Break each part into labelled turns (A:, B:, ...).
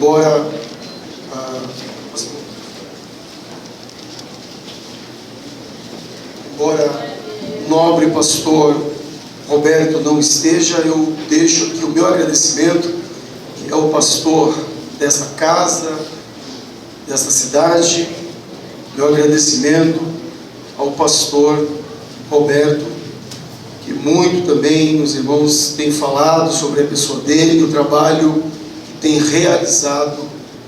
A: embora o nobre pastor Roberto não esteja, eu deixo aqui o meu agradecimento, que é o pastor desta casa, desta cidade, meu agradecimento ao pastor Roberto, que muito também os irmãos têm falado sobre a pessoa dele e o trabalho que tem realizado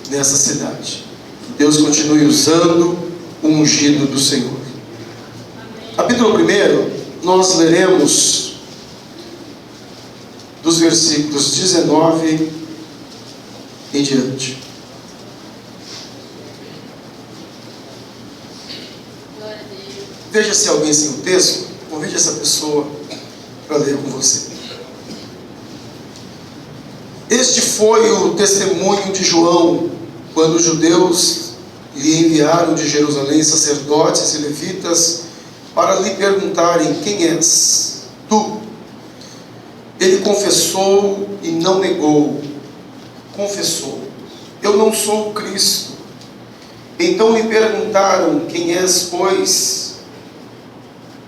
A: nessa cidade. Que Deus continue usando o ungido do Senhor. Capítulo 1, nós leremos dos versículos 19 em diante. Veja se alguém sem o texto, convide essa pessoa para ler com você. Este foi o testemunho de João, quando os judeus lhe enviaram de Jerusalém sacerdotes e levitas para lhe perguntarem: quem és tu? Ele confessou e não negou. Confessou: eu não sou o Cristo. Então lhe perguntaram: quem és, pois?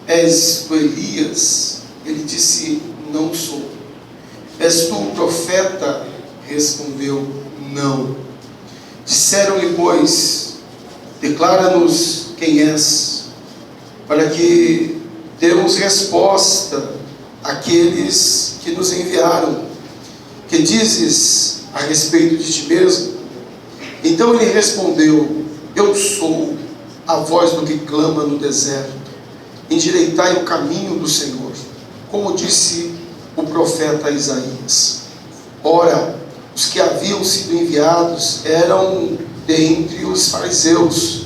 A: És tu Elias? Ele disse: não sou. És tu o profeta? Respondeu: não. Disseram-lhe, pois: declara-nos quem és, para que demos resposta àqueles que nos enviaram. Que dizes a respeito de ti mesmo? Então ele respondeu: eu sou a voz do que clama no deserto, endireitai o caminho do Senhor, como disse o profeta Isaías. Ora, os que haviam sido enviados eram dentre os fariseus,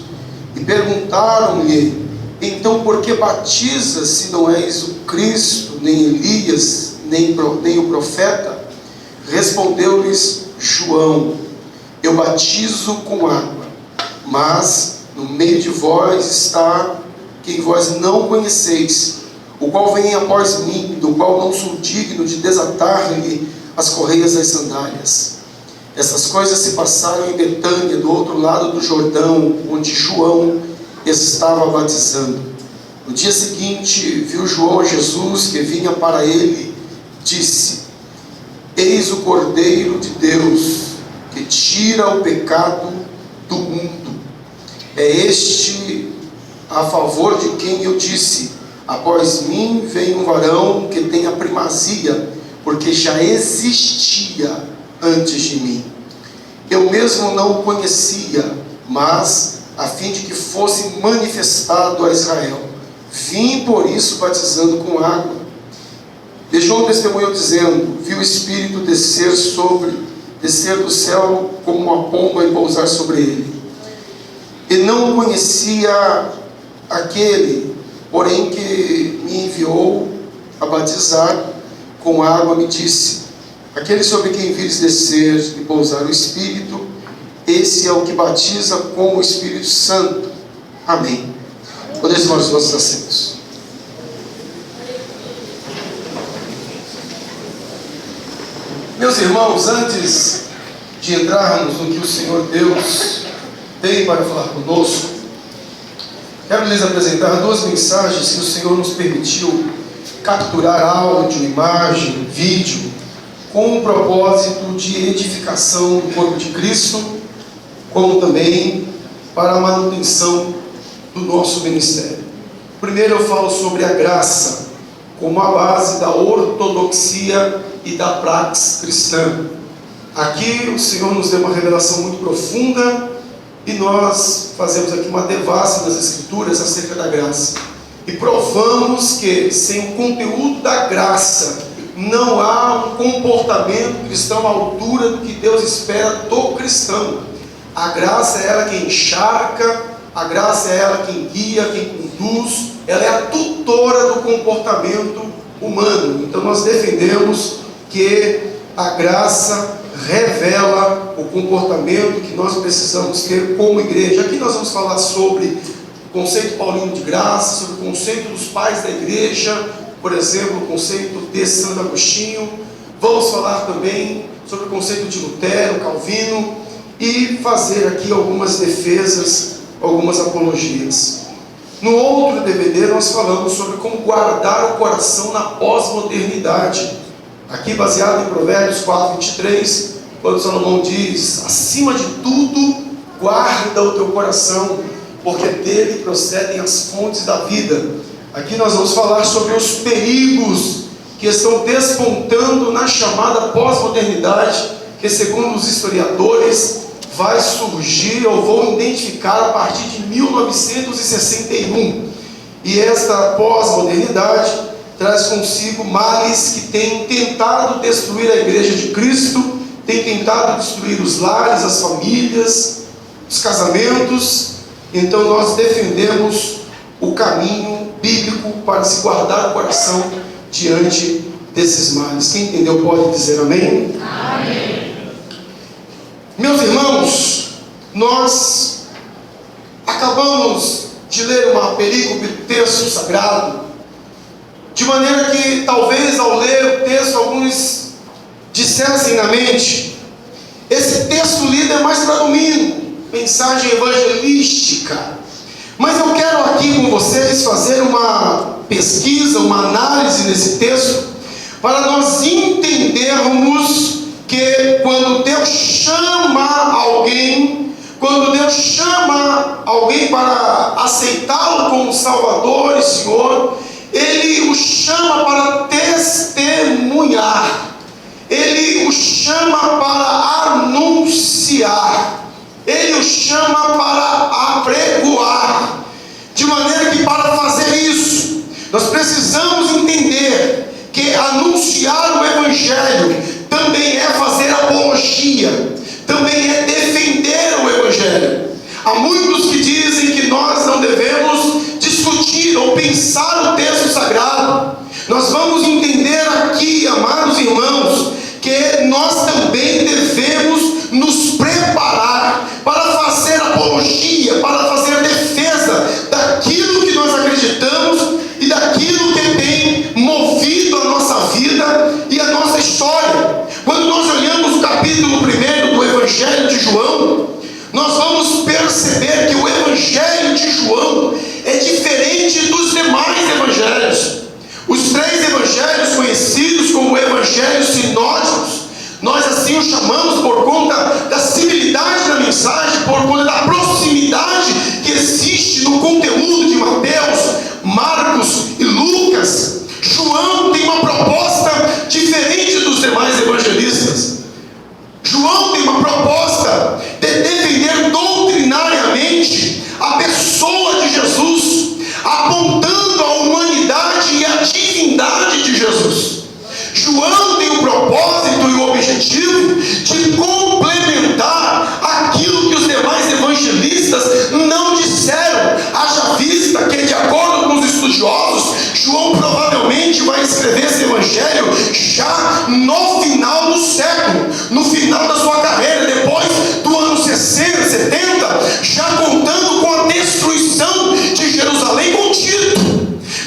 A: e perguntaram-lhe: então por que batizas, se não és o Cristo, nem Elias, nem o profeta? Respondeu-lhes João: eu batizo com água, mas no meio de vós está quem vós não conheceis, o qual vem após mim, do qual não sou digno de desatar-lhe as correias das sandálias. Essas coisas se passaram em Betânia, do outro lado do Jordão, onde João estava batizando. No dia seguinte, viu João a Jesus que vinha para ele, disse: eis o Cordeiro de Deus, que tira o pecado do mundo. É este a favor de quem eu disse: após mim vem um varão que tem a primazia, porque já existia antes de mim. Eu mesmo não o conhecia, mas a fim de que fosse manifestado a Israel, vim por isso batizando com água. E João testemunhou dizendo: vi o Espírito descer do céu como uma pomba e pousar sobre ele. E não conhecia aquele, porém, que me enviou a batizar com água, me disse: aquele sobre quem vires descer e pousar o Espírito, esse é o que batiza com o Espírito Santo. Amém. Podemos tomar os nossos assentos. Meus irmãos, antes de entrarmos no que o Senhor Deus tem para falar conosco, quero lhes apresentar duas mensagens que o Senhor nos permitiu capturar: áudio, imagem, vídeo, com o propósito de edificação do corpo de Cristo, como também para a manutenção do nosso ministério. Primeiro eu falo sobre a graça como a base da ortodoxia e da praxis cristã. Aqui o Senhor nos deu uma revelação muito profunda e nós fazemos aqui uma devassa das Escrituras acerca da graça. E provamos que sem o conteúdo da graça não há um comportamento cristão à altura do que Deus espera do cristão. A graça é ela quem encharca, a graça é ela quem guia, quem conduz, ela é a tutora do comportamento humano. Então nós defendemos que a graça revela o comportamento que nós precisamos ter como igreja. Aqui nós vamos falar sobre o conceito paulino de graça, sobre o conceito dos pais da igreja, por exemplo, o conceito de Santo Agostinho. Vamos falar também sobre o conceito de Lutero, Calvino. e fazer aqui algumas defesas, algumas apologias. No outro DVD nós falamos sobre como guardar o coração na pós-modernidade. Aqui baseado em Provérbios 4:23, quando Salomão diz: acima de tudo, guarda o teu coração, porque dele procedem as fontes da vida. Aqui nós vamos falar sobre os perigos que estão despontando na chamada pós-modernidade, que segundo os historiadores vai surgir, ou vão identificar a partir de 1961. E esta pós-modernidade traz consigo males que têm tentado destruir a igreja de Cristo, têm tentado destruir os lares, as famílias, os casamentos. Então nós defendemos o caminho bíblico para se guardar o coração diante desses males. Quem entendeu pode dizer amém? Amém. Meus irmãos, nós acabamos de ler uma perícope do texto sagrado, de maneira que talvez ao ler o texto alguns dissessem na mente: esse texto lido é mais para domingo, mensagem evangelística. Mas eu quero aqui com vocês fazer uma pesquisa, uma análise nesse texto, para nós entendermos que quando Deus chama alguém, para aceitá-lo como Salvador e Senhor, Ele o chama para testemunhar, Ele o chama para anunciar, Ele o chama para apregoar. De maneira que para fazer isso, nós precisamos entender que anunciar o Evangelho também é fazer apologia, também é defender o Evangelho. Há muitos que dizem que nós não devemos discutir ou pensar o texto sagrado. Nós vamos entender aqui, amados irmãos, que nós também devemos nos preparar para fazer apologia, para fazer a defesa daquilo que nós acreditamos e daquilo que tem movido a nossa vida e a nossa história. Quando nós olhamos o capítulo 1 do Evangelho de João, nós vamos perceber que o Evangelho de João é diferente dos demais evangelhos. Os 3 evangelhos conhecidos como evangelhos sinóticos, nós assim o chamamos por conta da similitude da mensagem, por conta da proximidade que existe no conteúdo de Mateus, Marcos e Lucas. João tem uma proposta diferente dos demais evangelistas. João tem uma proposta de defender doutrinariamente a pessoa de Jesus, apontando a humanidade e a divindade de Jesus. João tem o propósito e o objetivo de complementar aquilo que os demais evangelistas não disseram. Haja vista que, de acordo com os estudiosos, João provavelmente vai escrever esse evangelho já no final do século, no final da sua carreira, depois do ano 60, 70, já contando com a destruição de Jerusalém com Tito.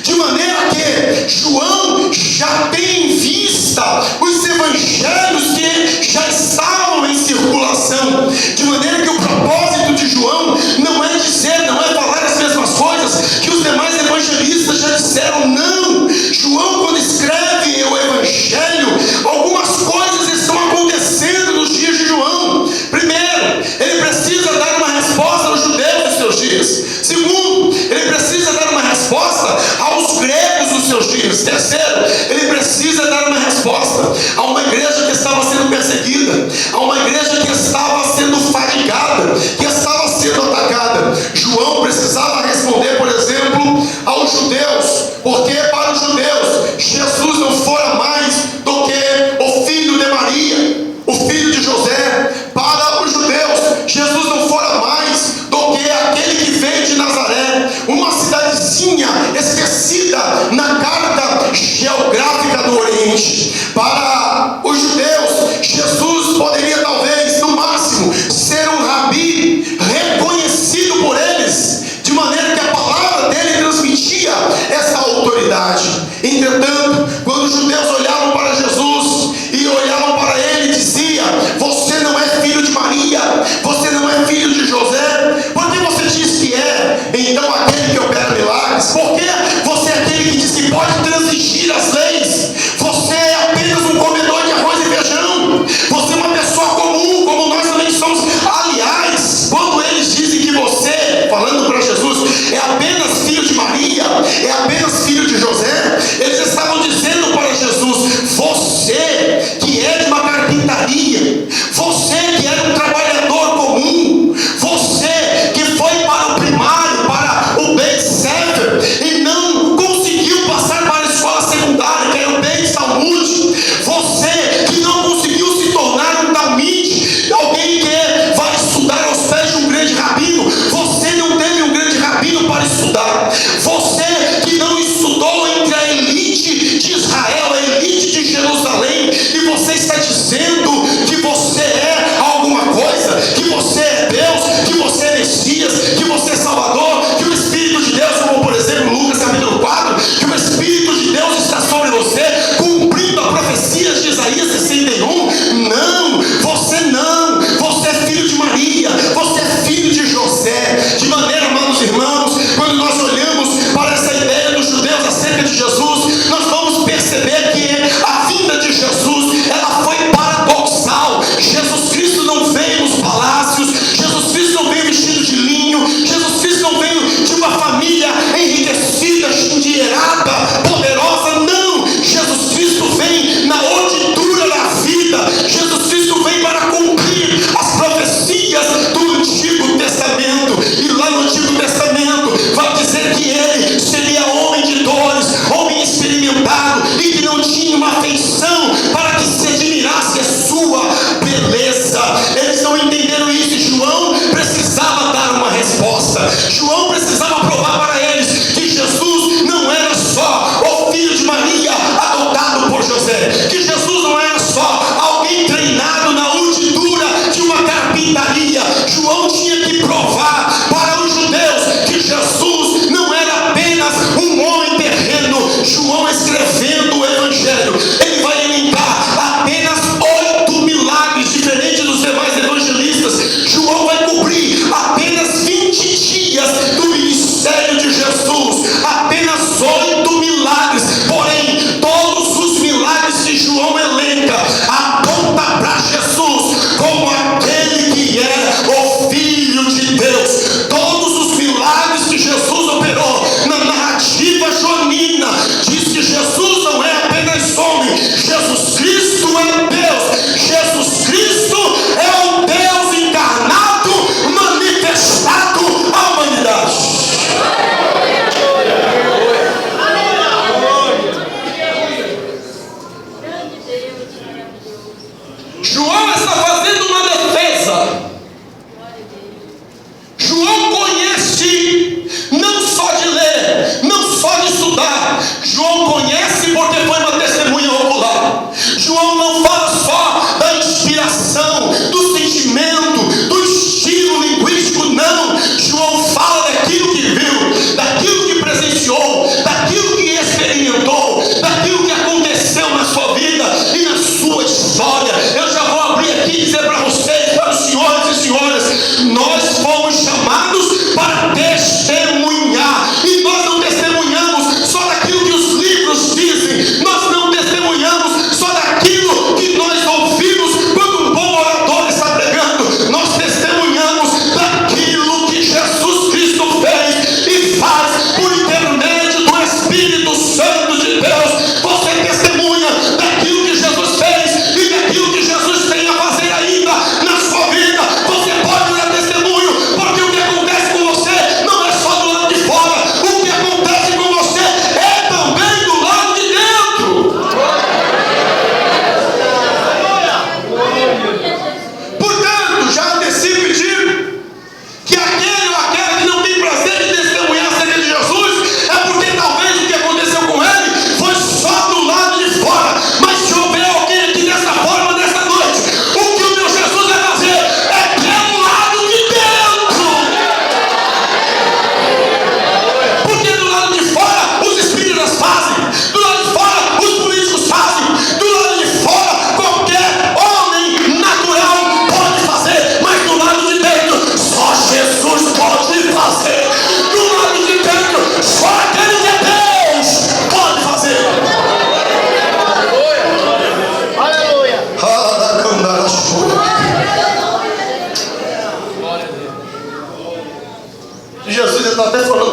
A: De maneira que João já tem em vista os evangelhos que já estavam em circulação. De maneira que o propósito de João não é dizer, não é falar as mesmas coisas que os demais evangelistas já disseram. Não! João, quando escreve o evangelho, algumas coisas estão acontecendo nos dias de João. Primeiro, ele precisa dar uma resposta aos judeus dos seus dias. Segundo, ele precisa dar uma resposta aos gregos dos seus dias. Terceiro, ele precisa dar uma resposta a uma igreja que estava sendo perseguida, a uma igreja que estava sendo fatigada, que estava sendo atacada. João precisava responder, por exemplo, aos judeus, porque para os judeus Jesus não fora mais do que o filho de Maria, o filho de José. Para os judeus Jesus não fora mais do que aquele que veio de Nazaré, uma cidadezinha esquecida na carta geográfica do Oriente. Para os judeus, Jesus poderia talvez, no máximo, ser um rabi reconhecido por eles, de maneira que a palavra dele transmitia essa autoridade. Entretanto, quando os judeus olhavam para Jesus e olhavam para ele, dizia: você não é filho de Maria,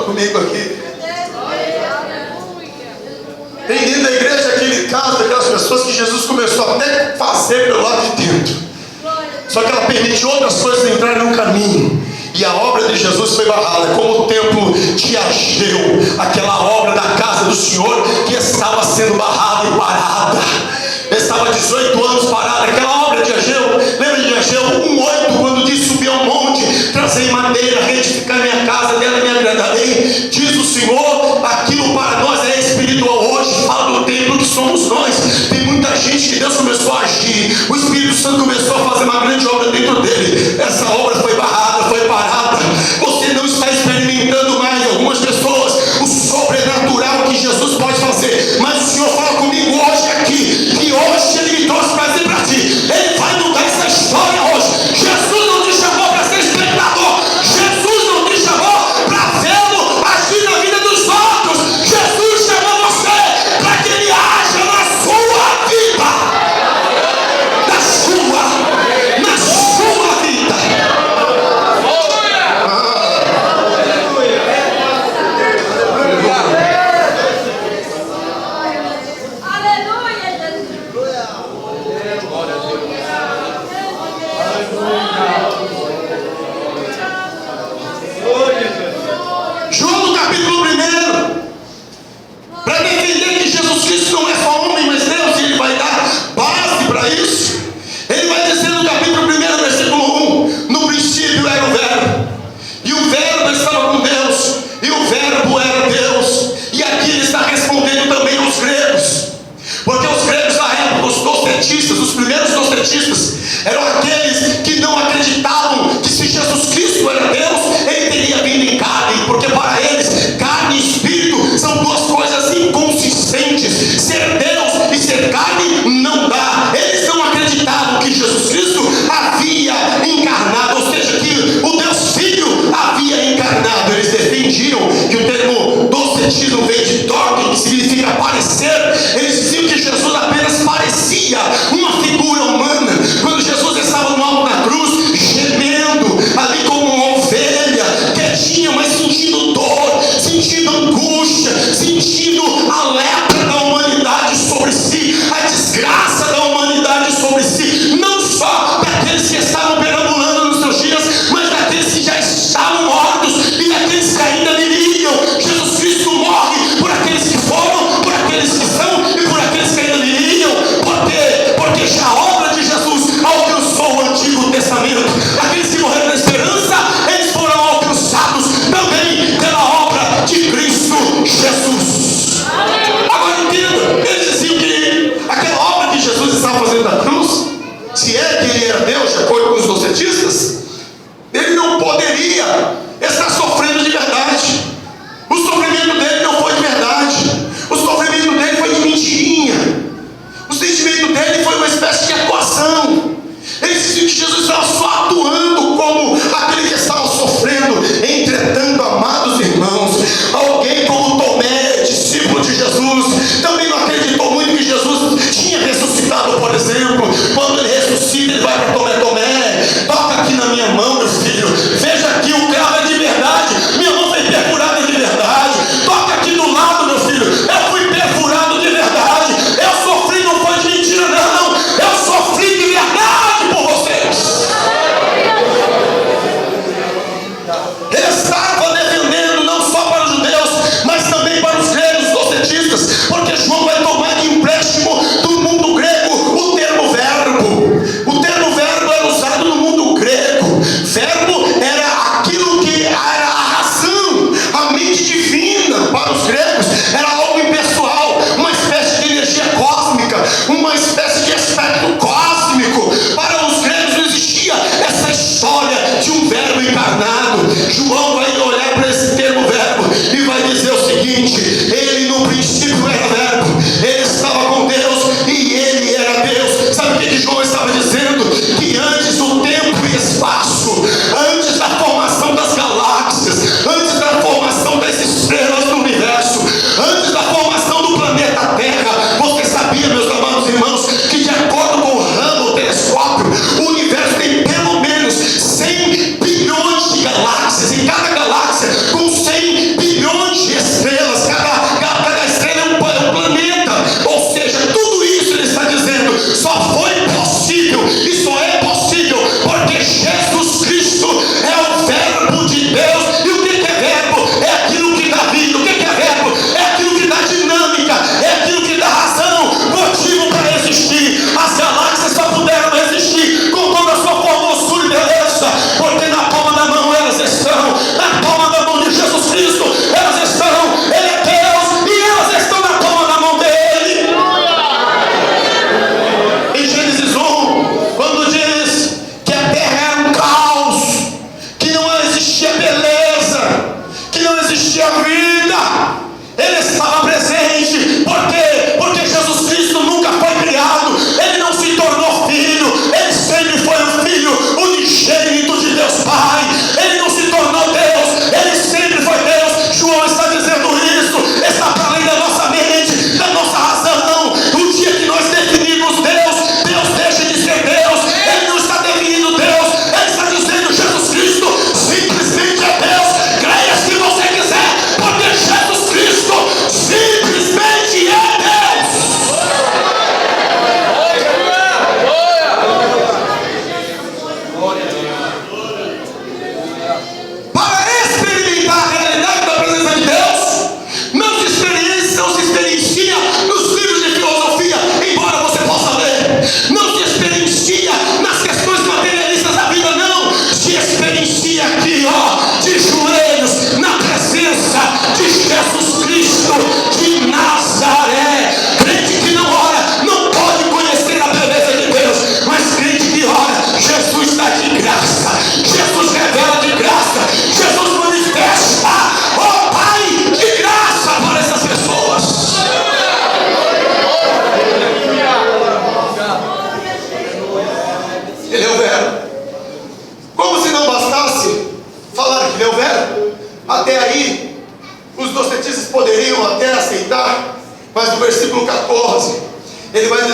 A: comigo aqui. Tem dentro da igreja aquele caso daquelas pessoas que Jesus começou até a fazer pelo lado de dentro. Só que ela permitiu outras coisas entrarem no caminho. E a obra de Jesus foi barrada, como o templo de Ageu, aquela obra da casa do Senhor que estava sendo barrada e parada. Estava 18 anos parada, aquela obra de Ageu. Lembra de Ageu 1:8, quando diz: subir ao monte, trazei madeira, reedificar minha casa, dela me agradarei. Diz o Senhor, aquilo para nós é espiritual hoje. Fala do templo que somos nós. Tem muita gente que Deus começou a agir, o Espírito Santo começou a fazer uma grande obra dentro dele. Essa obra foi barrada, foi parada. Você não está experimentando mais, algumas pessoas, o sobrenatural que Jesus pode fazer. Mas o Senhor fala comigo hoje aqui, que hoje Ele me trouxe para dizer para ti: Ele vai mudar essa história hoje. Jesus não te chamou para ser espectador. Jesus não te chamou para vê-lo agir na vida dos outros. Jesus chamou você para que Ele haja na sua vida. Na sua vida. João no capítulo 1, para defender que Jesus Cristo não é só homem, mas Deus, e Ele vai dar base para isso. Ele vai dizer no capítulo 1, versículo 1: no princípio era o Verbo, e o Verbo estava com Deus, e o Verbo era Deus. E aqui ele está respondendo também aos gregos, porque os gregos na época, os docetistas, os primeiros docetistas, eram aqueles que não acreditavam que se Jesus Cristo era Deus, Ele teria vindo em carne, porque para eles carne e espírito são duas coisas inconsistentes. Ser Deus e ser carne não dá. Eles não acreditavam que Jesus Cristo havia encarnado, ou seja, que o Deus Filho havia encarnado. Eles defendiam que o termo docetismo vem de doque, que significa parecer. Eles diziam que Jesus apenas parecia uma figura humana. Quando Jesus estava no alto da cruz, gemendo ali como uma ovelha, quietinha, mas sentindo dor, sentindo angústia, sentindo a lepra da humanidade sobre si, a desgraça da humanidade sobre si, não só daqueles que estavam perambulando nos seus dias, mas daqueles que já estavam mortos e daqueles que ainda viriam. Jesus Cristo morre por aqueles que foram, por aqueles que são e por aqueles que ainda viriam. Por quê? Porque já a obra de Jesus alcançou o Antigo Testamento. Aqueles que morreram na esperança, eles foram alcançados também pela obra de Cristo Jesus. Agora entenda, eles diziam que aquela obra que Jesus estava fazendo na cruz, se é que Ele era Deus, de acordo com os docetistas, Ele não poderia estar sofrendo de verdade. O sofrimento dele não foi de verdade. O sofrimento dele foi de mentirinha. O sentimento dele foi uma espécie de atuação. Eles diziam que Jesus estava só atuando como aquele que estava sofrendo. Entretanto, amados irmãos, alguém como Tomé, discípulo de Jesus, também não acreditou muito que Jesus tinha ressuscitado, por exemplo. Quando ele ressuscita, ele vai para Tomé: Tomé, toca aqui na minha mão, meu filho. Veja aqui, o cravo é de verdade. Minha mão foi perfurada de verdade. Toca aqui do lado, meu filho. Eu fui perfurado de verdade. Eu sofri, não foi de mentira, não. Eu sofri de verdade por vocês. Ele estava defendendo não só para os judeus, mas também para os gregos docetistas, porque João vai tomar de empréstimo do mundo grego o termo verbo. O termo verbo era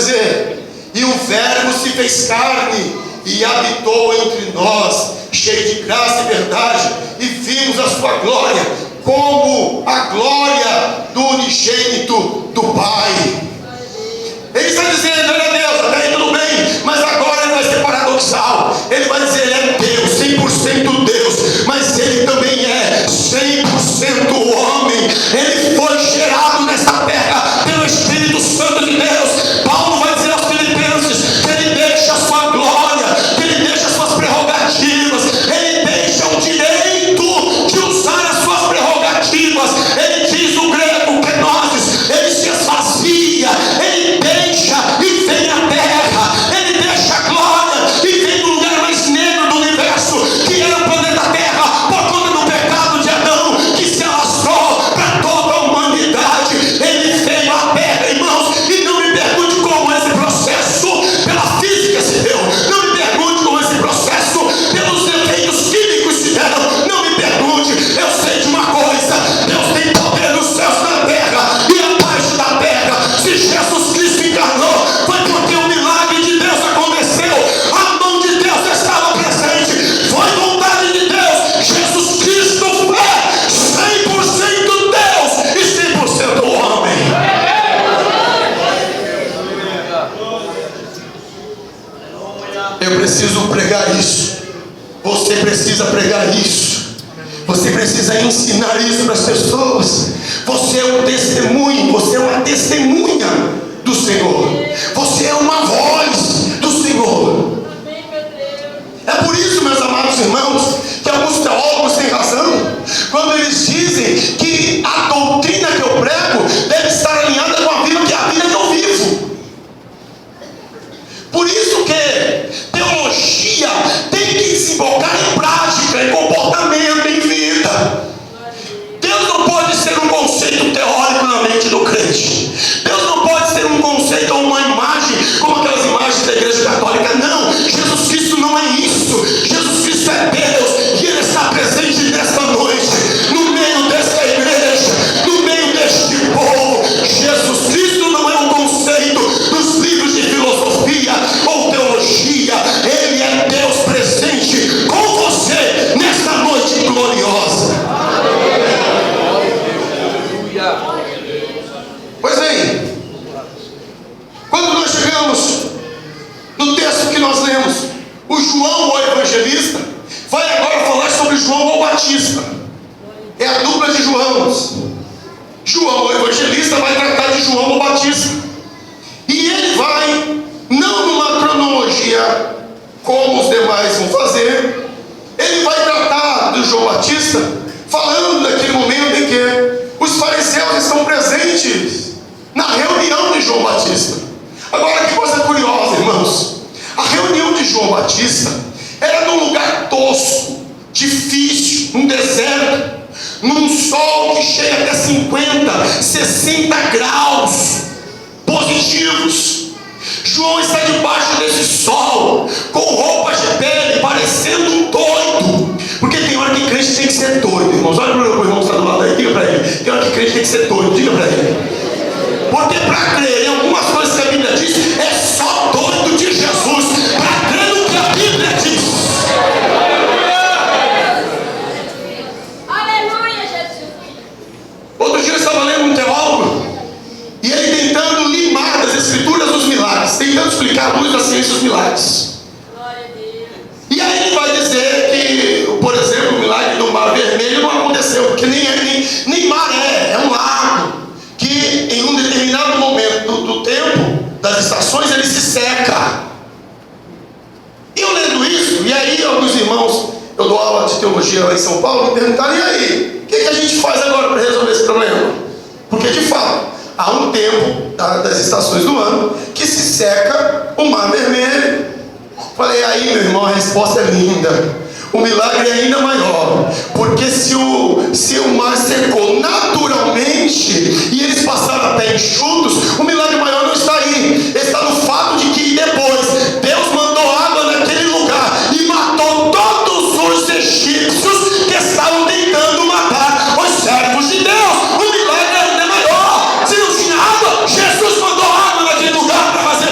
A: dizer: e o Verbo se fez carne e habitou entre nós, cheio de graça e verdade, e vimos a sua glória, como a glória do unigênito do Pai. Ele está dizendo: olha Deus, até aí tudo bem, mas agora ele vai ser paradoxal. Ele vai dizer: ele é Deus, 100% Deus, mas ele também é 100% homem. Ele foi gerado nessa terra pelo Espírito Santo de Deus. Paulo vai dizer aos Filipenses que ele deixa a sua glória, que ele deixa as suas prerrogativas, ele deixa o direito de usar as suas prerrogativas. Ele diz no grego kenosis, ele se esvazia, ele deixa e vem à terra, ele deixa a glória e vem do lugar mais negro do universo, que era o planeta Terra, por conta do pecado de Adão, que se alastrou para toda a humanidade. Ele veio à terra, irmãos, e não me pergunte como esse processo pela física se deu, não me pergunte como esse processo pelos efeitos químicos se deram, não me pergunte. Eu sei de uma coisa: Deus tem poder nos céus e na terra e abaixo da terra. Se Jesus Cristo encarnou, foi porque o milagre de Deus aconteceu, a mão de Deus estava presente, foi vontade de Deus. Jesus Cristo é 100% Deus e 100% homem. Eu preciso pregar isso, você precisa pregar isso, você precisa ensinar isso para as pessoas. Você é um testemunho, você é uma testemunha do Senhor, você é uma voz do Senhor. É por isso, meus amados irmãos, que alguns teólogos têm razão quando eles dizem que a doutrina que eu prego deve estar alinhada com a vida, que é a vida que eu vivo. Por isso que teologia tem que desembocar em prática, em comportamento, em vida. Deus não pode ser um conceito teórico na mente do crente. Deus não pode ser um conceito ou uma imagem como aquelas imagens da igreja católica. Não, Jesus Cristo não é isso. Jesus Cristo é Deus e Ele está presente nesta noite, no meio desta igreja, no meio deste povo. Jesus Cristo não é um conceito dos livros de filosofia ou teologia. Ele é Deus presente com você nesta noite gloriosa. Pois bem, quando nós chegamos no texto que nós lemos, o João, o evangelista, vai agora falar sobre João, o Batista. É a dupla de Joãos. João, o evangelista, vai tratar de João, o Batista. E ele vai, não numa cronologia como os demais vão fazer, ele vai tratar do João Batista, falando daquele momento em que os fariseus estão presentes na reunião de João Batista. Agora, que coisa curiosa, irmãos. A reunião de João Batista era num lugar tosco, difícil, num deserto, num sol que chega até 50, 60 graus positivos. João está debaixo desse sol, com roupas de pele, parecendo um doido. Porque tem hora que crente tem que ser doido, irmãos. Olha para o irmão que está do lado aí, diga para ele. Tem hora que crente tem que ser doido, diga para ele. Porque para crer em algumas coisas que a Bíblia diz, é só doido de Jesus para crer no que a Bíblia diz.
B: Aleluia, Jesus.
A: Outro dia eu estava lendo um teólogo e ele tentando limar das escrituras os milagres, tentando explicar a luz da ciência dos milagres.
B: Glória a Deus.
A: E aí ele vai dizer que, por exemplo, o milagre do Mar Vermelho não aconteceu, porque nem maré, é um lago que em um determinado momento do tempo, das estações, ele se seca. E eu lendo isso, e aí alguns irmãos, eu dou aula de teologia lá em São Paulo, me perguntaram: e aí, o que a gente faz agora para resolver esse problema? Porque de fato, há um tempo das estações do ano que se seca o Mar Vermelho. Falei: aí, meu irmão, a resposta é linda. O milagre é ainda maior, porque se o mar secou naturalmente e eles passaram a pé enxutos, o milagre maior não está aí, está no fato de que depois Deus mandou água naquele lugar e matou todos os egípcios que estavam tentando matar os servos de Deus. O milagre ainda é maior. Se não tinha água, Jesus mandou água naquele lugar para fazer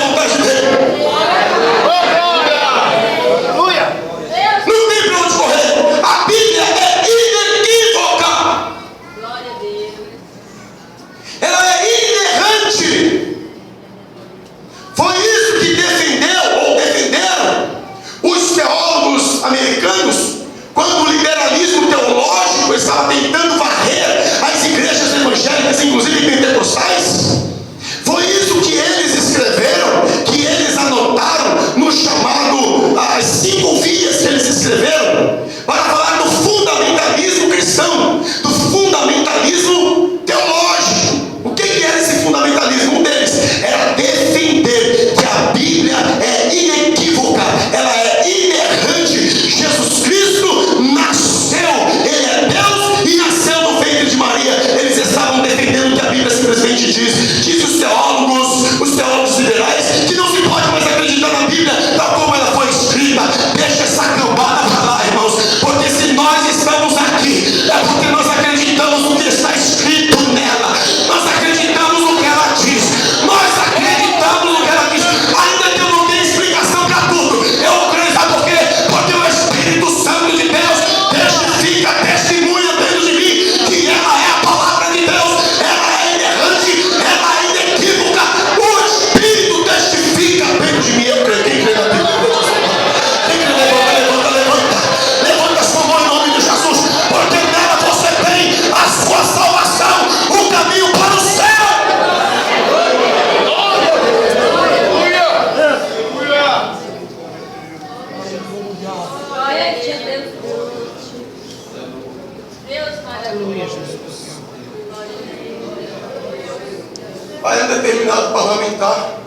A: determinado parlamentar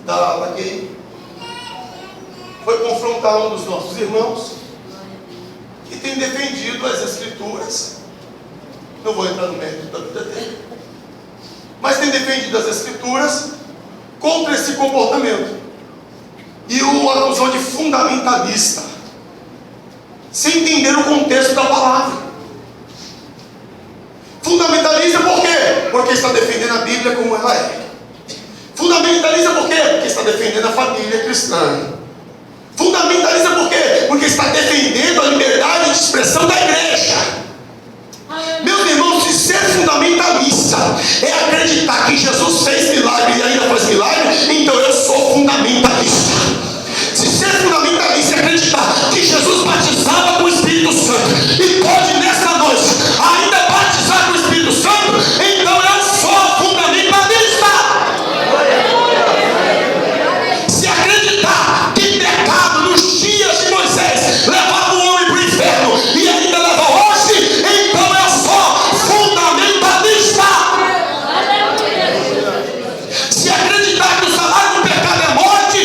A: da QI foi confrontar um dos nossos irmãos que tem defendido as Escrituras. Não vou entrar no mérito da vida dele, mas tem defendido as Escrituras contra esse comportamento e o acusou de fundamentalista, sem entender o contexto da palavra. Fundamentalista por quê? Porque está defendendo a Bíblia como ela é. Fundamentalista por quê? Porque está defendendo a família cristã. Fundamentalista por quê? Porque está defendendo a liberdade de expressão da igreja. Meus irmãos, se ser fundamentalista é acreditar que Jesus fez milagre e ainda faz milagre, então eu sou fundamentalista. Se ser fundamentalista é acreditar que Jesus batizava com o Espírito Santo e pode nesta noite ainda batizar com o Espírito Santo, então eu sou fundamentalista. Se acreditar que pecado nos dias de Moisés levava o homem para o inferno e ainda leva hoje, então eu sou fundamentalista. Se acreditar que o salário do pecado é morte,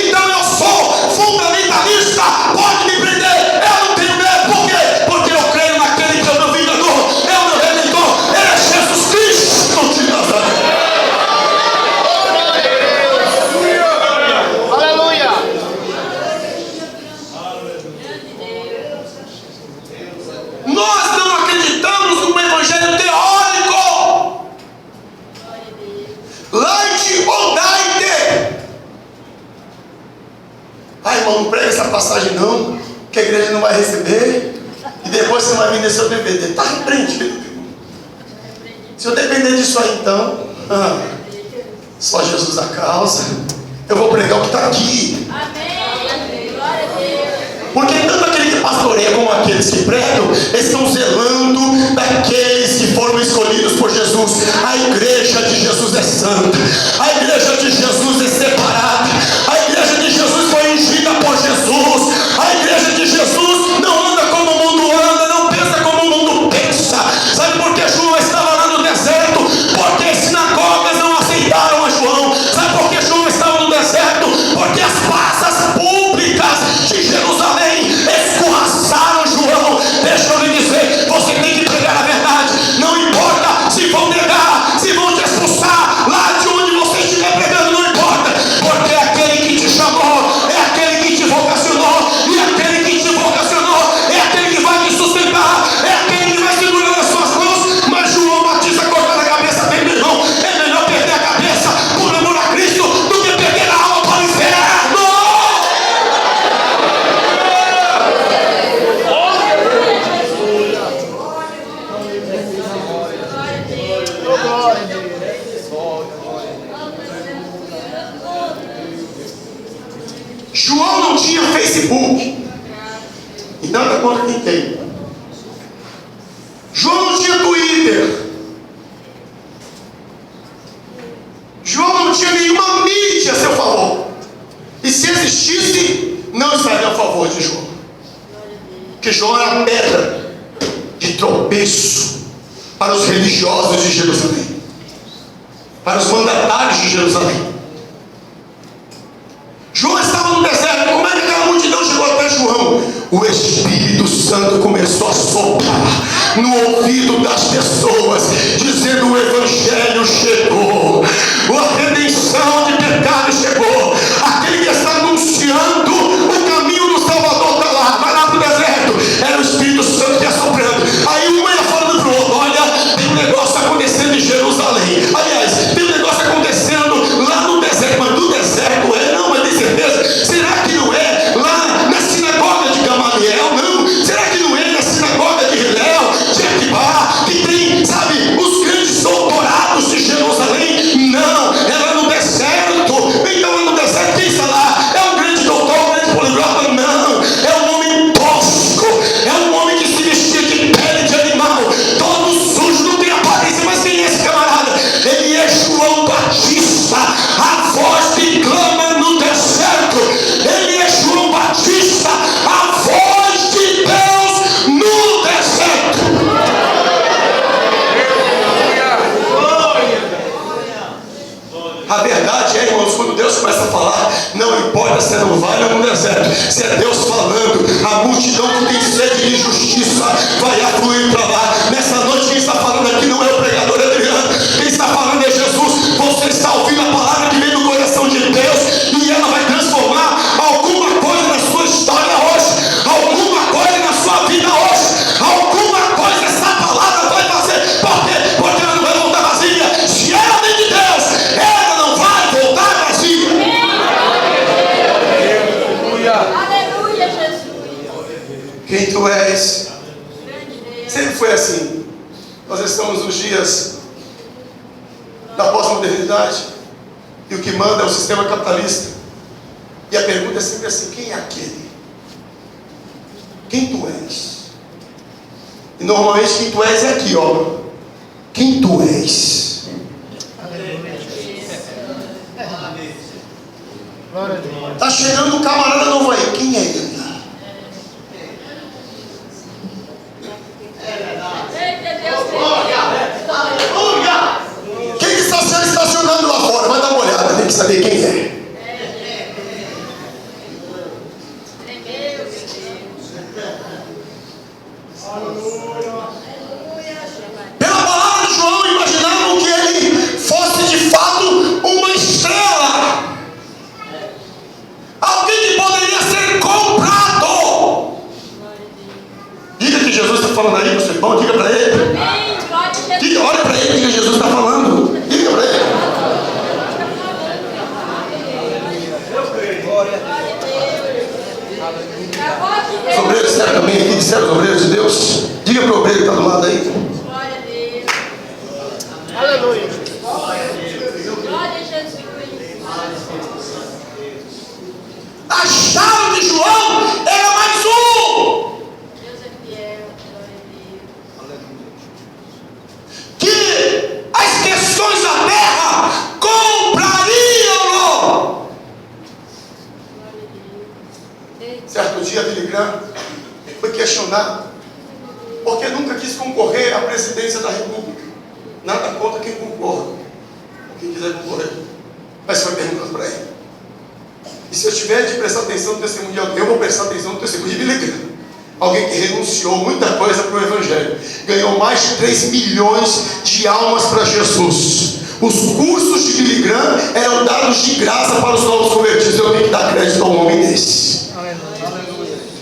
A: então eu sou fundamentalista. Pode me prender, eu não tenho medo. Por quê? Porque eu creio naquele que é o meu vingador, é o meu redentor, ele é Jesus Cristo de Nazaré.
C: Aleluia!
A: Nós não acreditamos no evangelho teórico. Light ou diet. Ah, irmão, não prega essa passagem não, que a igreja não vai receber e depois você vai vender seu DVD. Está repreendido, irmão. Se eu depender disso aí então, só Jesus a causa. Eu vou pregar o que está aqui.
B: Amém. Glória a Deus.
A: Porque tanto aquele que pastoreia como aqueles que pregam estão zelando daqueles que foram escolhidos por Jesus. A igreja de Jesus é santa, a igreja de Jesus é separada, a igreja de Jesus foi ungida por Jesus, a igreja de Jesus não anda como o mundo anda, não pensa como o mundo pensa. Sabe por que João estava lá no deserto? Porque as sinagogas não aceitaram a João. Sabe por que João estava no deserto? Porque as praças públicas de Jerusalém escorraçaram João. Deixa eu lhe dizer, você tem que pregar a verdade. Não importa se vão negar, se vão te expulsar lá de onde você estiver pregando, não importa. Porque aquele que te chamou é aquele que te vocacionou, e aquele que te vocacionou é aquele que vai te sustentar, é aquele que vai segurar as suas mãos. Mas João Batista cortando a cabeça dele, meu irmão. É melhor perder a cabeça por amor a Cristo do que perder a alma para o inferno. João não tinha Facebook, e nada contra quem tem. João não tinha Twitter. João não tinha nenhuma mídia a seu favor. E se existisse, não estaria a favor de João. Porque João era pedra de tropeço para os religiosos de Jerusalém, para os mandatários de Jerusalém. João estava no deserto. Como é que aquela multidão chegou até João? O Espírito Santo começou a soprar no ouvido das pessoas, dizendo: o Evangelho chegou, a redenção de pecado chegou. Aquele que está anunciando o caminho do Salvador está lá, vai lá para o deserto. Era o Espírito Santo que ia soprando. Aí um ia falando para o outro: olha, tem um negócio acontecendo em Jerusalém. Aliás, tem um negócio acontecendo lá no deserto. Mas no deserto é? Não, mas tem certeza? Será que não é lá na sinagoga de Gamaliel? Não. Será que não é na sinagoga de Hilel, de Atibar, que tem, sabe, os grandes doutorados de Jerusalém? Não, é lá no deserto. Então lá no deserto
C: você não vai no deserto. Se é Deus falando, a multidão que tem sede de justiça vai afluir para lá. Nessa noite quem está falando aqui não é o pregador Adriano, quem está falando é Jesus. Você está ouvindo a palavra que vem do coração de Deus, e ela vai transformar alguma coisa na sua história hoje, alguma coisa na sua vida hoje, alguma coisa essa palavra vai fazer. Porque ela não vai voltar vazia. Se ela vem de Deus, ela não vai voltar vazia.
B: Aleluia, Jesus.
A: Quem tu és? Sempre foi assim. Nós estamos nos dias da pós-modernidade, e o que manda é o sistema capitalista. E a pergunta é sempre assim: quem é aquele? Quem tu és? E normalmente quem tu és é aqui, ó. Quem tu és? Tá chegando um camarada novo aí. Quem é ele?
B: Eita, Deus.
A: Quem que está sendo estacionado lá fora? Vai dar uma olhada, tem que saber quem é. Pela palavra de João, imaginavam que ele fosse de fato uma estrela, alguém que poderia ser comprado. Diga que Jesus está falando aí, você bom, diga para ele. Diga, olha para ele, diga que Jesus está falando. Diga para ele. Os obreiros disseram também aqui, disseram os obreiros de Deus. Diga para o obreiro que está do lado aí.
B: Glória a Deus.
D: Aleluia.
B: Glória a Jesus.
A: A chave de João era mais um.
B: Deus é fiel. Glória a Deus.
A: Que as questões da terra comprariam-no.
B: Glória a Deus.
A: Certo dia, Billy Graham foi questionado porque nunca quis concorrer à presidência da República. Nada contra quem concorra, ou quem quiser concorrer, mas foi perguntado para ele: e se eu tiver de prestar atenção no testemunho de alguém, eu vou prestar atenção no testemunho de Billy Graham, alguém que renunciou muita coisa para o Evangelho, ganhou mais de 3 milhões de almas para Jesus. Os cursos de Billy Graham eram dados de graça para os novos convertidos. Eu tenho que dar crédito a um homem desse.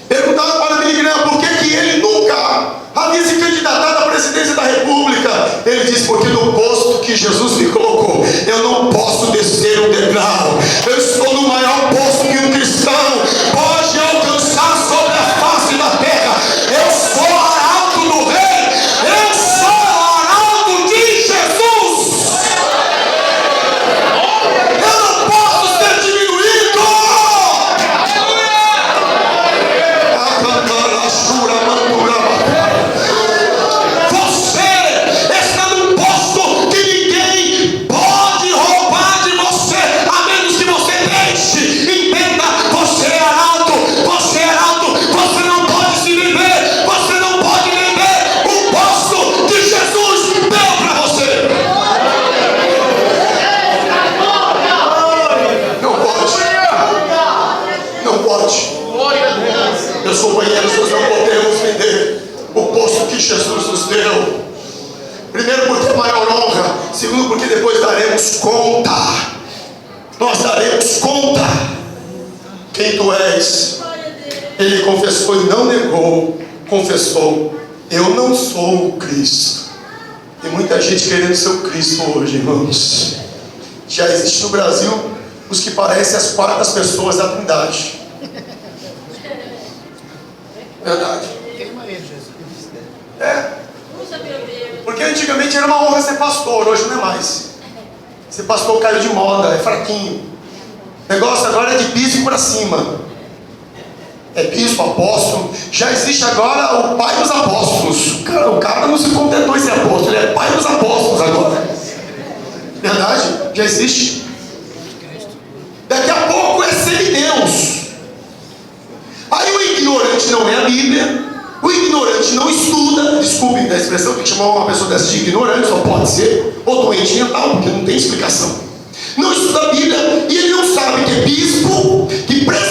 A: Perguntaram para Billy Graham por que ele nunca havia se candidatado à presidência da República. Ele disse: porque no posto que Jesus me colocou, eu não posso descer um degrau. Eu estou no maior posto que um cristão pode alcançar sobre a face da terra. Eu sou arauto do rei. Eu sou arauto de Jesus. Eu não posso ser diminuído. Você está num posto que ninguém pode roubar de você, a menos que você deixe. Entenda, você é arauto, você não pode se vender, você não pode vender o posto que Jesus deu para você. Não pode. Meus companheiros, nós não podemos vender o posto que Jesus nos deu. Primeiro, porque é maior honra. Segundo, porque depois daremos conta. Nós daremos conta. Quem tu és?
B: Glória a Deus.
A: Ele confessou e não negou. Confessou: eu não sou o Cristo. Tem muita gente querendo ser o Cristo hoje, irmãos. Já existe no Brasil os que parecem as 4 pessoas da Trindade. Verdade.
D: Queima ele, Jesus.
A: É.
B: Usa, meu Deus.
A: Porque antigamente era uma honra ser pastor, hoje não é mais. Ser pastor caiu de moda, é fraquinho. O negócio agora é de bispo para cima. É bispo, apóstolo. Já existe agora o pai dos apóstolos. O cara não se contentou em ser apóstolo, ele é pai dos apóstolos agora. Verdade? Já existe. Daqui a pouco é semideus. Aí o ignorante não é a Bíblia. O ignorante não estuda. Desculpe da expressão, tem que chamar uma pessoa dessa de ignorante, só pode ser, ou doente mental, porque não tem explicação. Não estuda a Bíblia e ele não sabe que é bispo, que precisa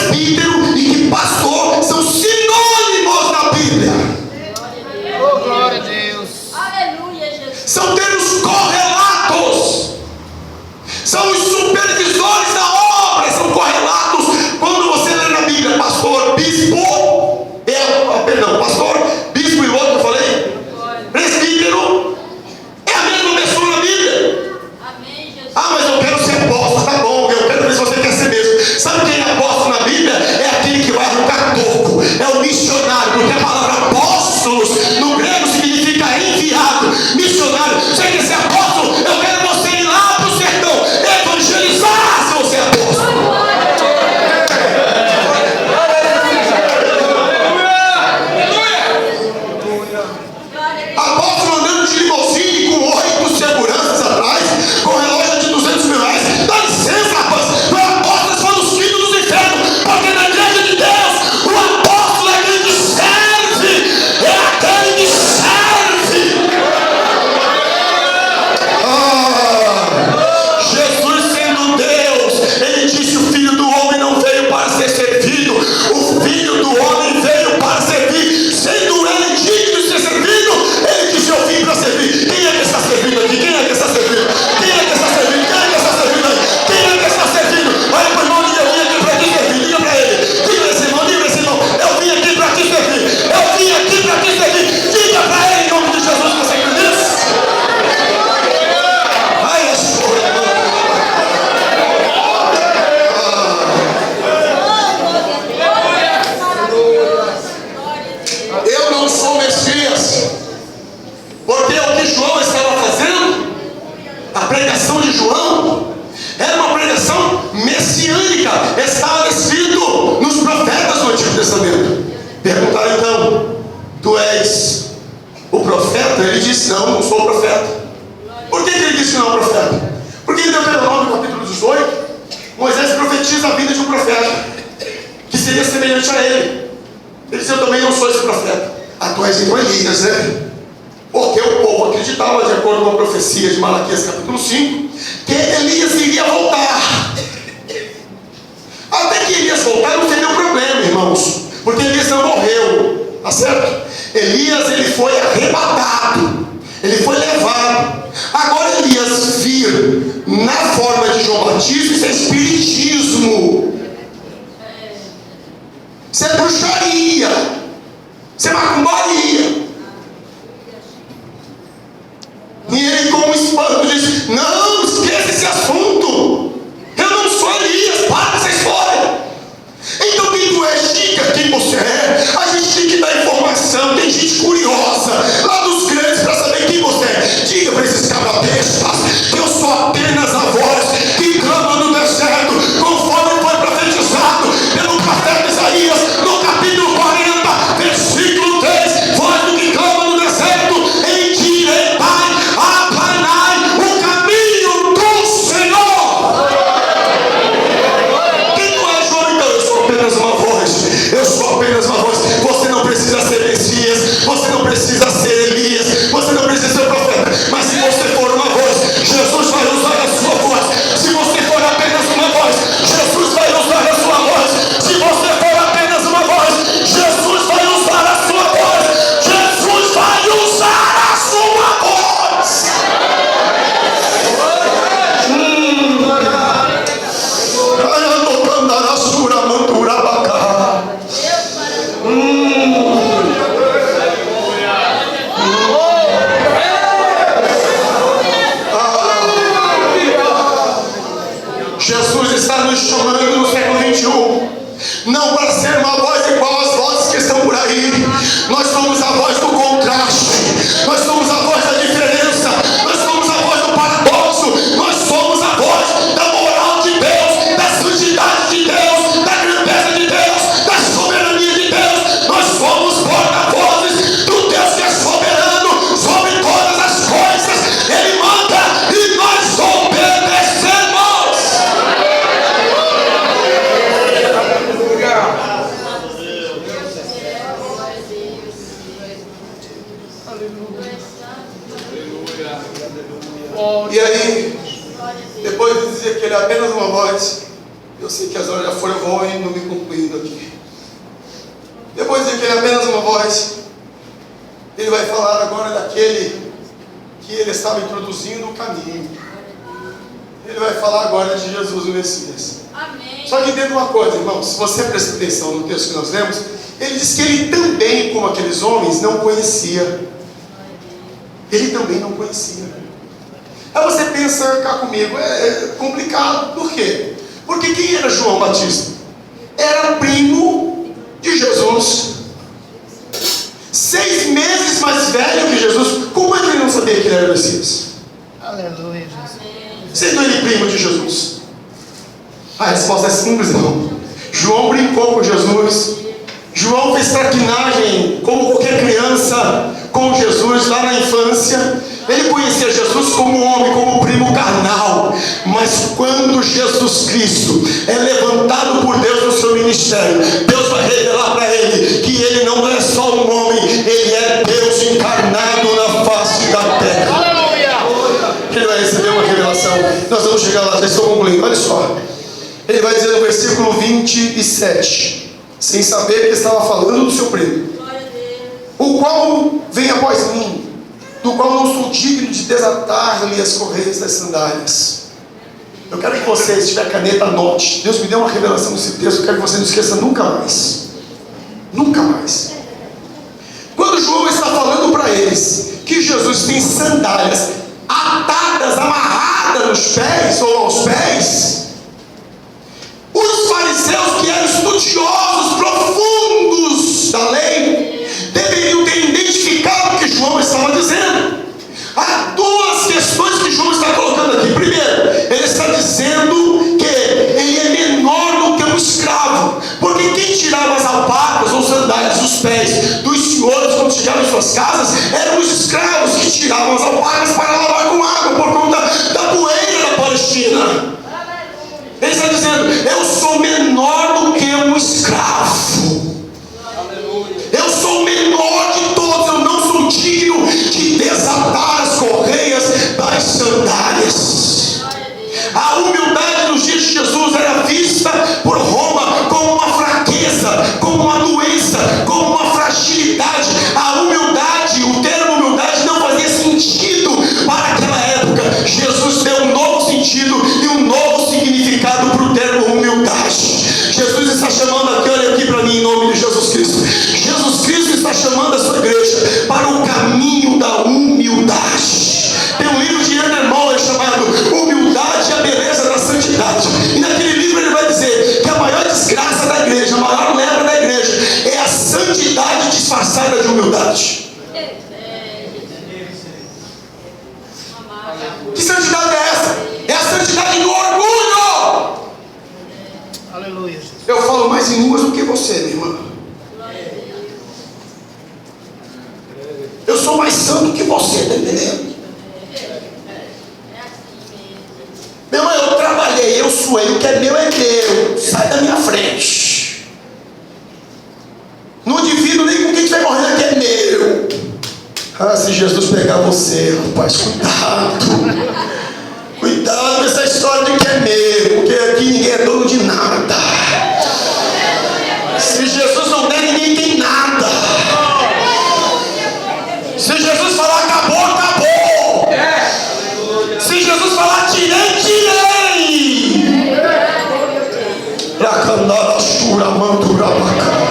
C: Perguntaram então: tu és o profeta? Ele disse: não, não sou o profeta. Por que ele disse que não é o profeta? Porque em Deuteronômio capítulo 18, Moisés profetiza a vida de um profeta que seria semelhante a ele. Ele disse: eu também não sou esse profeta. Ah, tu és então Elias, né? Porque o povo acreditava, de acordo com a profecia de Malaquias capítulo 5, que Elias iria voltar. Até que Elias voltar não teria um problema, irmãos, porque Elias não morreu, tá certo? Elias, ele foi arrebatado, ele foi levado. Agora Elias vir na forma de João Batista, isso é espiritismo, isso é bruxaria, isso é macumbaria. E ele, com um espanto, diz: não, esqueça esse assunto, eu não sou Elias, para essa história. Então quem tu és? Diga quem você é. A gente tem que dar informação, tem gente curiosa lá dos grandes para saber quem você é. Diga para esses cabra-bestas que eu sou apenas a voz que clama no deserto, conforme foi profetizado pelo profeta Isaías no capítulo 40, versículo 3. Voz do que clama no deserto, endireitai, aplanai o caminho do Senhor. Quem tu és, João? Então eu sou apenas uma voz. Eu sou apenas uma voz. Você não precisa ser Messias, você não precisa ser Elias, você não precisa ser profeta. Mas se você for uma voz, Jesus vai usar a sua voz. Se você for apenas uma voz, Jesus vai usar a sua voz. Se você for apenas uma voz, Jesus vai usar a sua voz. Jesus vai usar a sua voz. Jesus está nos chamando no século 21, não para ser uma voz igual às vozes que estão por aí. Nós somos a voz do contraste, nós somos a voz da diferença, nós somos a voz do paradoxo, nós somos a voz da moral de Deus, da santidade de Deus, da grandeza de Deus, da soberania de Deus. Nós somos porta-vozes do Deus que é soberano sobre todas as coisas. Ele manda e nós obedecemos. E aí, depois de dizer que ele é apenas uma voz, eu sei que as horas já foram, eu vou indo me concluindo aqui. Depois de dizer que ele é apenas uma voz, ele vai falar agora daquele que ele estava introduzindo o caminho. Ele vai falar agora de Jesus, o Messias.
B: Amém.
C: Só que entenda uma coisa, irmão, se você prestar atenção no texto que nós lemos, ele diz que ele também, como aqueles homens, não conhecia. Ele também não conhecia. Aí você pensa cá comigo, é complicado. Por quê? Porque quem era João Batista? Era primo de Jesus, 6 meses mais velho que Jesus. Como é que ele não sabia que ele era o Messias?
D: Aleluia, Jesus.
C: Sendo ele primo de Jesus? A resposta é simples, não. João brincou com Jesus. João fez traquinagem como qualquer criança com Jesus lá na infância. Ele conhecia Jesus como homem, como primo carnal. Mas quando Jesus Cristo é levantado por Deus no seu ministério, Deus vai revelar para ele que ele não é só um homem, ele é Deus encarnado na face da terra.
D: Aleluia.
C: Ele vai receber uma revelação. Nós vamos chegar lá, já estou concluindo. Olha só, ele vai dizer no versículo 27, sem saber que estava falando do seu primo: o qual vem após mim, do qual não sou digno de desatar-lhe as correias das sandálias. Eu quero que você, se tiver caneta, anote. Deus me deu uma revelação nesse texto, eu quero que você não esqueça nunca mais. Nunca mais. Quando João está falando para eles que Jesus tem sandálias atadas, amarradas nos pés ou aos pés, os fariseus, que eram estudiosos profundos da lei, deveriam ter identificado o que João estava dizendo. Há 2 questões que João está colocando aqui. Primeiro, ele está dizendo que ele é menor do que um escravo, porque quem tirava as alpacas ou sandálias dos suas casas eram os escravos que tiravam as alpargas para lavar com água por conta da poeira da Palestina. Ele está dizendo: eu sou menor do que um escravo. Eu sou o menor de todos. Eu não sou digno de desatar as correias das sandálias. A humildade nos dias de Jesus era vista por Roma como uma fraqueza, como uma doença, como uma fragilidade. A humildade, o termo humildade não fazia sentido para aquela época. Jesus deu um novo sentido e um novo significado para o termo humildade. Jesus está chamando aqui, olha aqui para mim, em nome de Jesus Cristo. Jesus Cristo está chamando a sua igreja para o caminho da humildade. Tem um livro de Ender Moller chamado Humildade e a Beleza da Santidade. E naquele livro ele vai dizer que a maior desgraça da igreja, a maior lepra da igreja é a santidade disfarçada de humildade. Que santidade é essa? É a santidade do orgulho.
D: Aleluia.
C: Eu falo mais em línguas do que você, minha irmã. Eu sou mais santo que você, está entendendo? Meu irmão, eu trabalhei, eu suei, o que é meu, sai da minha frente. Não divido nem com quem estiver morrendo, que é meu. Ah, se Jesus pegar você, rapaz, cuidado. Cuidado com essa história de que é meu, porque aqui ninguém é dono de nada. Se Jesus não der, ninguém tem nada. Se Jesus falar acabou, acabou. Se Jesus falar tirei, tirei. Racandara shura mantura bacana.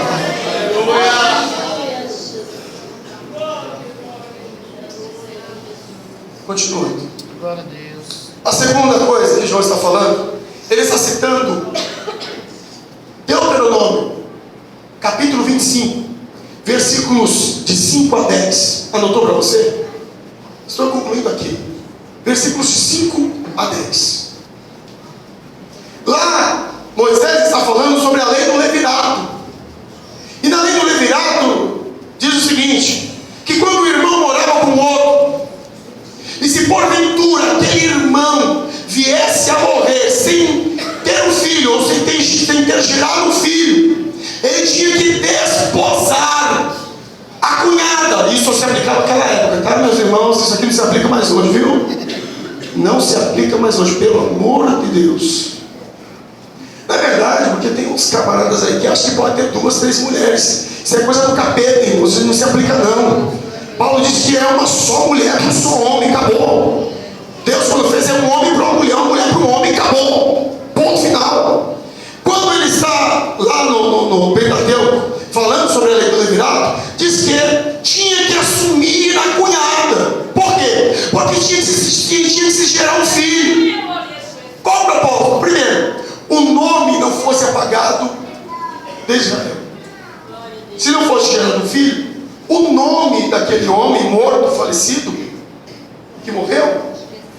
C: Continue.
D: Glória a Deus.
C: A segunda coisa que João está falando, ele está citando Deuteronômio, capítulo 25, versículos de 5 a 10. Anotou para você? Estou concluindo aqui. Versículos de 5 a 10. Lá, Moisés está falando sobre a lei do levirato. E na lei do levirato, diz o seguinte: que quando o irmão morava com o outro, e se porventura aquele irmão viesse a morrer sem ter um filho, ou sem ter gerado um filho, ele tinha que desposar a cunhada. Isso se aplicava naquela época, tá, meus irmãos? Isso aqui não se aplica mais hoje, viu? Não se aplica mais hoje, pelo amor de Deus. Não é verdade, porque tem uns camaradas aí que acham que pode ter 2, 3 mulheres. Isso é coisa do capeta, irmão. Isso não se aplica, não. Paulo diz que é uma só mulher, um só homem, acabou. Deus, quando fez, é um homem para uma mulher para um homem, acabou. Ponto final. Quando ele está lá no Pentateuco, falando sobre a lei do levirato, diz que tinha que assumir a cunhada. Por quê? Porque tinha que se gerar um filho. Qual o propósito? Primeiro, o nome não fosse apagado de Israel. Se não fosse gerado um filho, o nome daquele homem morto, falecido, que morreu,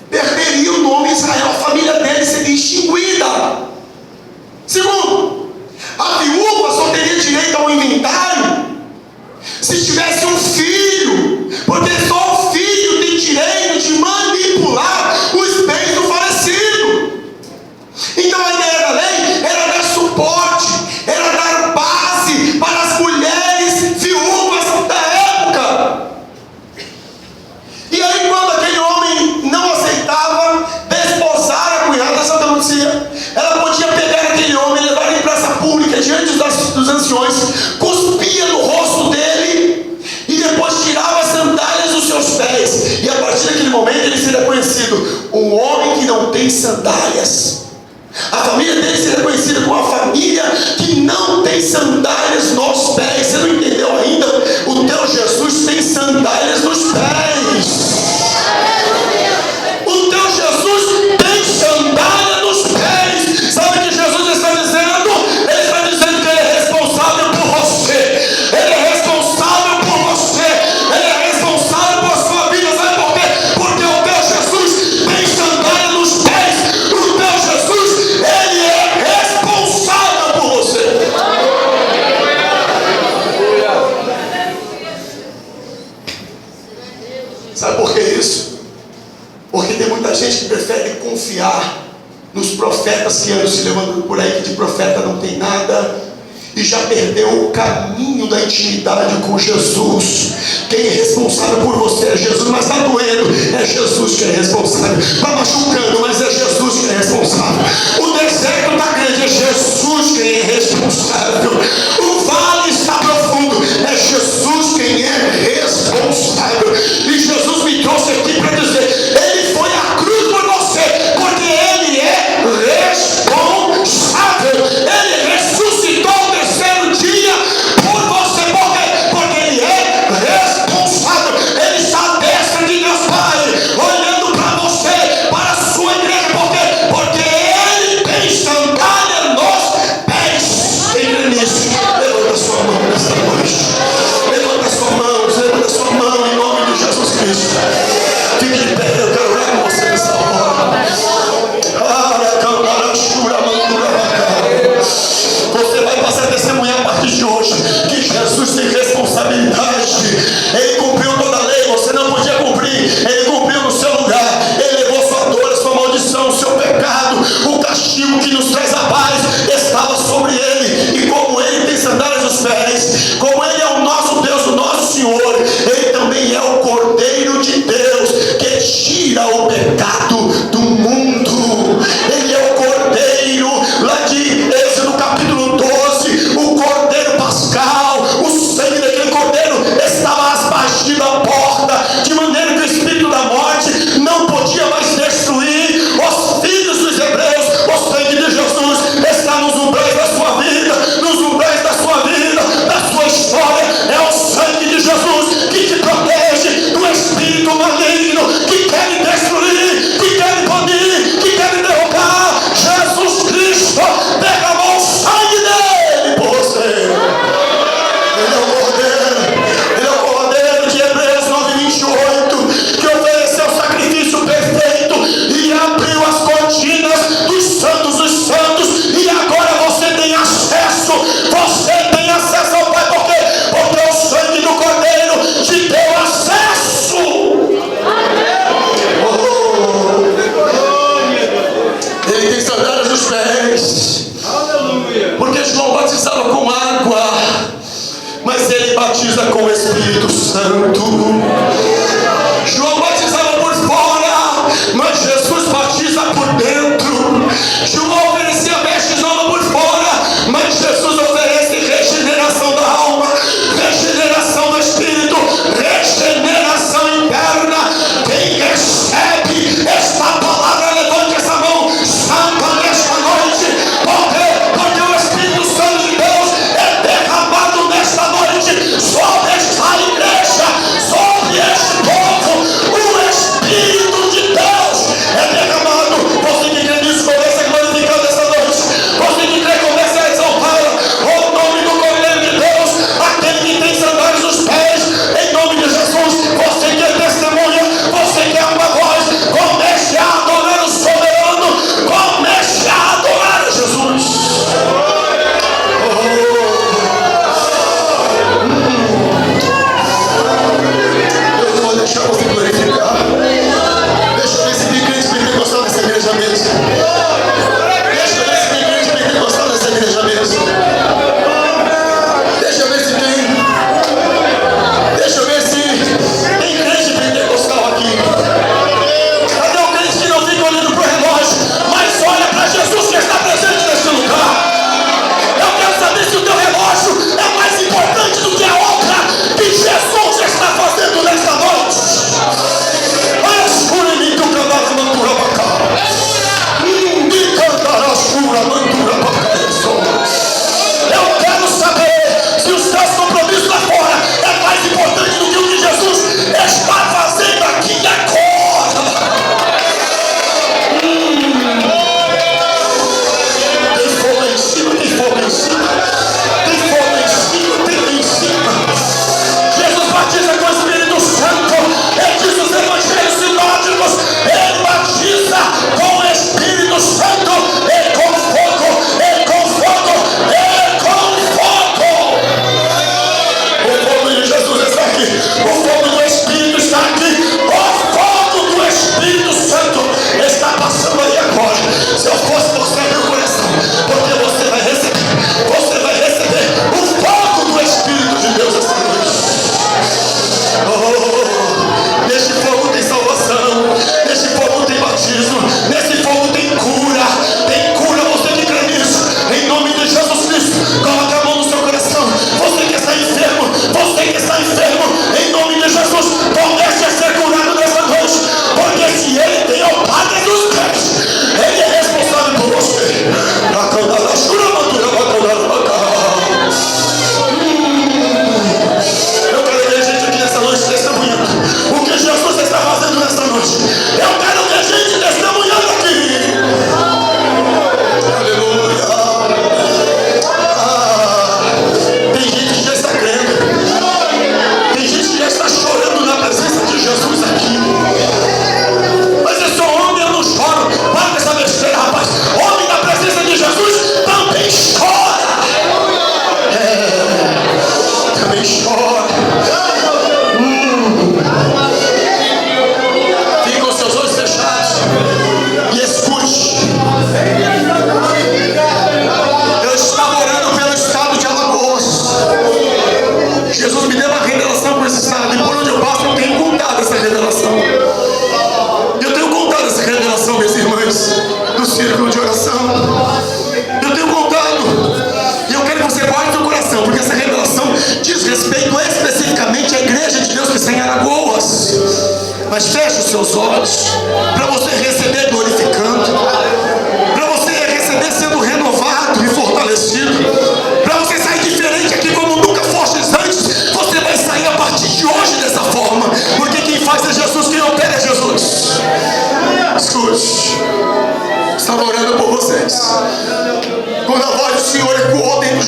C: perderia o nome Israel. A família dele seria extinguida. Segundo, a viúva só teria direito ao inventário se tivesse um filho, porque só o filho tem direito de manipular os bens do falecido. Então a ideia da lei era dar suporte, era dar base para as mulheres viúvas da época. E aí, quando aquele homem não aceitava desposar a cunhada, sabe o que acontecia? Ela podia pegar aquele homem, levar ele em praça pública diante dos anciões, cuspia no rosto dele, confiar nos profetas que andam se levantando por aí, que de profeta não tem nada, e já perdeu o caminho da intimidade com Jesus. Quem é responsável por você é Jesus, mas está doendo, é Jesus que é responsável. Está machucando, mas é Jesus que é responsável. O deserto está grande, é Jesus quem é responsável. O vale está profundo, é Jesus quem é responsável. E Jesus me trouxe aqui para dizer: Ele foi à cruz por você, porque Ele é responsável. Ele ressuscitou o terceiro dia por você, porque Ele é responsável. Ele está à destra de Deus Pai, olhando para você, para a sua igreja, porque Ele tem sandália nos pés. Entre nisso, levanta sua mão nesta noite. Levanta sua mão em nome de Jesus Cristo. Fique de pé, eu quero orar com você nessa hora. Você vai passar a testemunhar a partir de hoje que Jesus tem responsabilidade. Ele cumpriu toda a lei, você não podia cumprir. Ele cumpriu no seu lugar. Ele levou sua dor, sua maldição, o seu pecado. O castigo que nos traz a paz estava sobre Ele. E como Ele tem sandálias nos pés, como Ele é o nosso Deus, o nosso Senhor, Ele também é o Cordeiro de Deus que tira o pecado do mundo. Ele é o Cordeiro, lá de Êxodo capítulo 12, o Cordeiro Pascal. O sangue daquele Cordeiro estava aspergido à porta, de maneira que o espírito da morte não podia mais destruir os filhos dos hebreus. O sangue de Jesus está nos umbrais da sua vida, nos umbrais da sua vida, da sua história. É o sangue de Jesus que te protege do espírito maligno que quer lhe destruir, que quer lhe punir, que quer lhe derrubar. Jesus Cristo derramou o sangue dele por você. Ele é o Cordeiro de Hebreus 9:28, que ofereceu o sacrifício perfeito e abriu as cortinas dos santos, e agora você tem acesso ao Pai, porque o sangue do Cordeiro te deu acesso. Ele tem sandálias nos pés. Porque João batizava com água, mas ele batiza com o Espírito Santo. João batizava por fora, mas Jesus batiza por dentro. João oferecia vestes novas por fora, mas Jesus oferece regeneração da alma, regeneração do espírito, regeneração interna. Quem recebe esta palavra, levante essa mão santa nesta noite, porque o Espírito Santo de Deus é derramado nesta noite sobre esta igreja, sobre este povo. O Espírito de Deus é derramado. Você que crê nisso, começa glorificando essa noite. Você que crê, começa a exaltar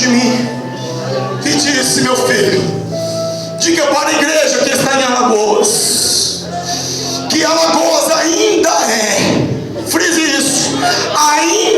C: de mim e disse: meu filho, diga para a igreja que está em Alagoas, que Alagoas ainda é, frise isso, ainda